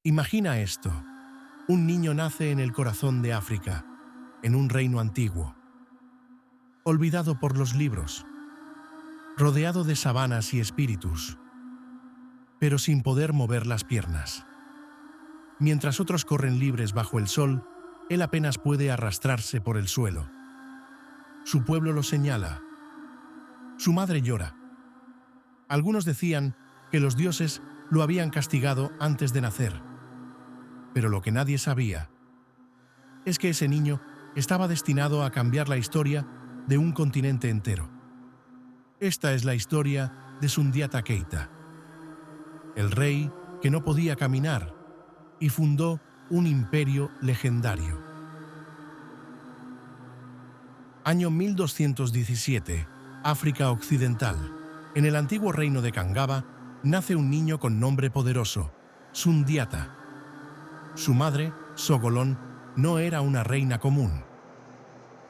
Imagina esto. Un niño nace en el corazón de África, en un reino antiguo, olvidado por los libros, rodeado de sabanas y espíritus, pero sin poder mover las piernas. Mientras otros corren libres bajo el sol, él apenas puede arrastrarse por el suelo. Su pueblo lo señala. Su madre llora. Algunos decían que los dioses lo habían castigado antes de nacer. Pero lo que nadie sabía es que ese niño estaba destinado a cambiar la historia de un continente entero. Esta es la historia de Sundiata Keita, el rey que no podía caminar y fundó un imperio legendario. Año 1217, África Occidental. En el antiguo reino de Kangaba nace un niño con nombre poderoso, Sundiata. Su madre, Sogolon, no era una reina común.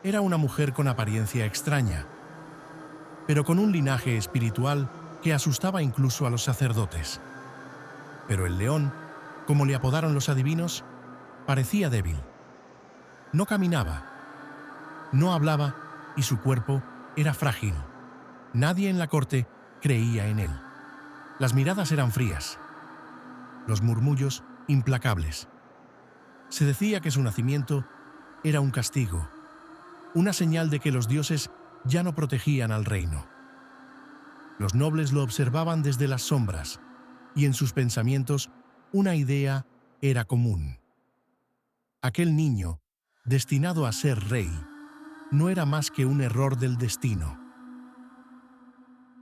Era una mujer con apariencia extraña, pero con un linaje espiritual que asustaba incluso a los sacerdotes. Pero el león, como le apodaron los adivinos, parecía débil. No caminaba, no hablaba y su cuerpo era frágil. Nadie en la corte creía en él. Las miradas eran frías, los murmullos implacables. Se decía que su nacimiento era un castigo, una señal de que los dioses ya no protegían al reino. Los nobles lo observaban desde las sombras, y en sus pensamientos una idea era común. Aquel niño, destinado a ser rey, no era más que un error del destino.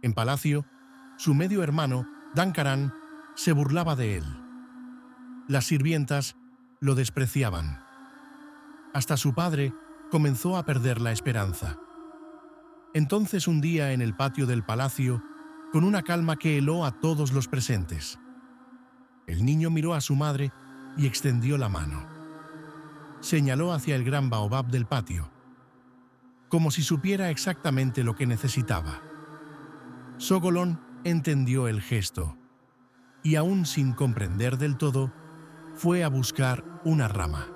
En palacio, su medio hermano, Dankaran, se burlaba de él. Las sirvientas lo despreciaban. Hasta su padre comenzó a perder la esperanza. Entonces un día en el patio del palacio, con una calma que heló a todos los presentes, el niño miró a su madre y extendió la mano. Señaló hacia el gran baobab del patio, como si supiera exactamente lo que necesitaba. Sogolon entendió el gesto y, aún sin comprender del todo, fue a buscar una rama.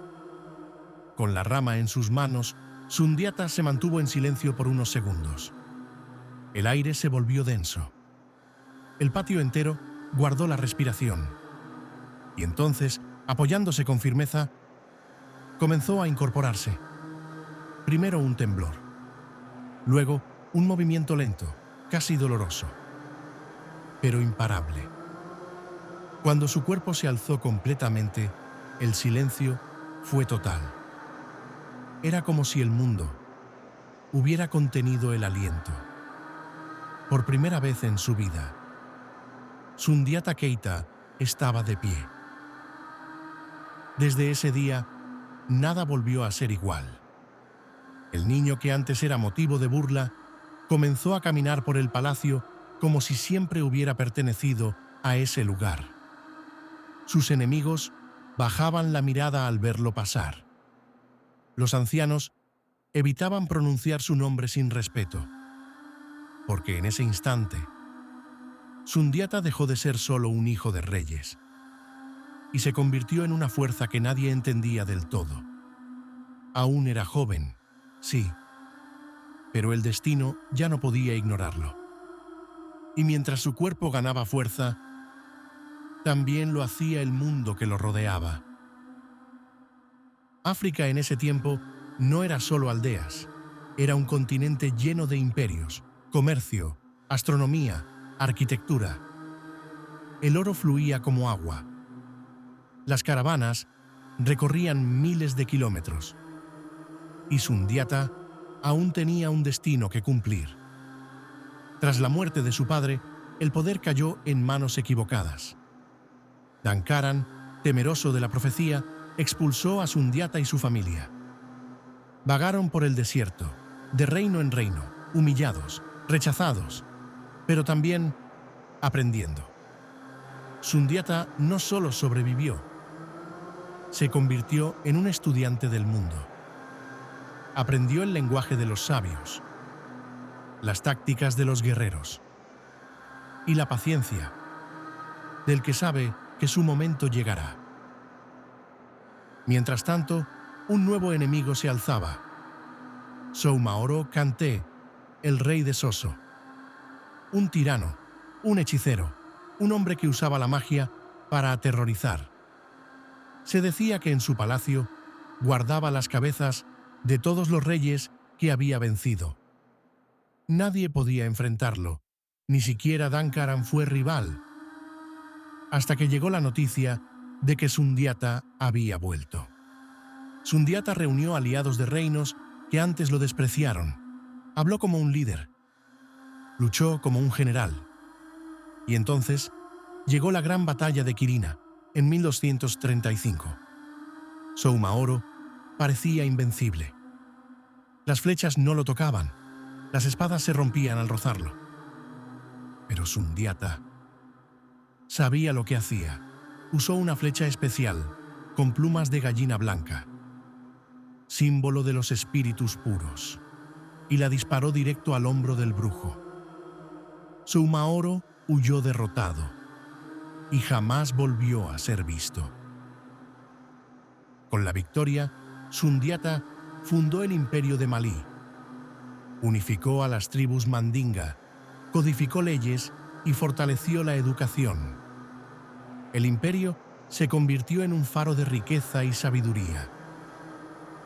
Con la rama en sus manos, Sundiata se mantuvo en silencio por unos segundos. El aire se volvió denso. El patio entero guardó la respiración. Y entonces, apoyándose con firmeza, comenzó a incorporarse. Primero un temblor. Luego un movimiento lento, casi doloroso, pero imparable. Cuando su cuerpo se alzó completamente, el silencio fue total. Era como si el mundo hubiera contenido el aliento. Por primera vez en su vida, Sundiata Keita estaba de pie. Desde ese día, nada volvió a ser igual. El niño que antes era motivo de burla comenzó a caminar por el palacio como si siempre hubiera pertenecido a ese lugar. Sus enemigos bajaban la mirada al verlo pasar. Los ancianos evitaban pronunciar su nombre sin respeto, porque en ese instante, Sundiata dejó de ser solo un hijo de reyes y se convirtió en una fuerza que nadie entendía del todo. Aún era joven, sí, pero el destino ya no podía ignorarlo. Y mientras su cuerpo ganaba fuerza, también lo hacía el mundo que lo rodeaba. África en ese tiempo no era solo aldeas, era un continente lleno de imperios, comercio, astronomía, arquitectura. El oro fluía como agua. Las caravanas recorrían miles de kilómetros. Y Sundiata aún tenía un destino que cumplir. Tras la muerte de su padre, el poder cayó en manos equivocadas. Dankaran, temeroso de la profecía, expulsó a Sundiata y su familia. Vagaron por el desierto, de reino en reino, humillados, rechazados, pero también aprendiendo. Sundiata no solo sobrevivió, se convirtió en un estudiante del mundo. Aprendió el lenguaje de los sabios, las tácticas de los guerreros y la paciencia del que sabe que su momento llegará. Mientras tanto, un nuevo enemigo se alzaba. Soumaoro Kante, el rey de Soso. Un tirano, un hechicero, un hombre que usaba la magia para aterrorizar. Se decía que en su palacio guardaba las cabezas de todos los reyes que había vencido. Nadie podía enfrentarlo, ni siquiera Dankaran fue rival, hasta que llegó la noticia de que Sundiata había vuelto. Sundiata reunió aliados de reinos que antes lo despreciaron. Habló como un líder. Luchó como un general. Y entonces llegó la gran batalla de Quirina, en 1235. Soumaoro parecía invencible. Las flechas no lo tocaban. Las espadas se rompían al rozarlo. Pero Sundiata sabía lo que hacía. Usó una flecha especial, con plumas de gallina blanca, símbolo de los espíritus puros, y la disparó directo al hombro del brujo. Soumaoro huyó derrotado y jamás volvió a ser visto. Con la victoria, Sundiata fundó el imperio de Malí, unificó a las tribus mandinga, codificó leyes y fortaleció la educación. El imperio se convirtió en un faro de riqueza y sabiduría,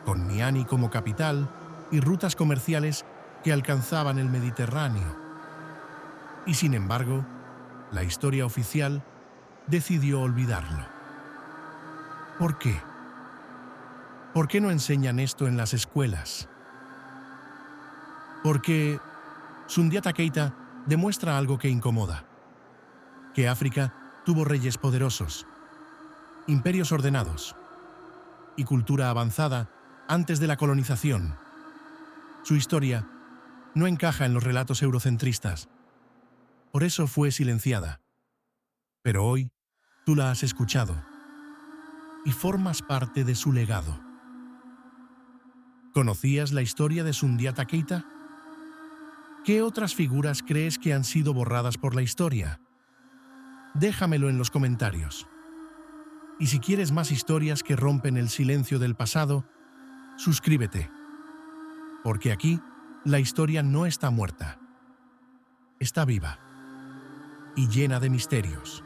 con Niani como capital y rutas comerciales que alcanzaban el Mediterráneo. Y sin embargo, la historia oficial decidió olvidarlo. ¿Por qué? ¿Por qué no enseñan esto en las escuelas? Porque Sundiata Keita demuestra algo que incomoda: que África tuvo reyes poderosos, imperios ordenados y cultura avanzada antes de la colonización. Su historia no encaja en los relatos eurocentristas. Por eso fue silenciada. Pero hoy tú la has escuchado y formas parte de su legado. ¿Conocías la historia de Sundiata Keita? ¿Qué otras figuras crees que han sido borradas por la historia? Déjamelo en los comentarios. Y si quieres más historias que rompen el silencio del pasado, suscríbete. Porque aquí la historia no está muerta. Está viva y llena de misterios.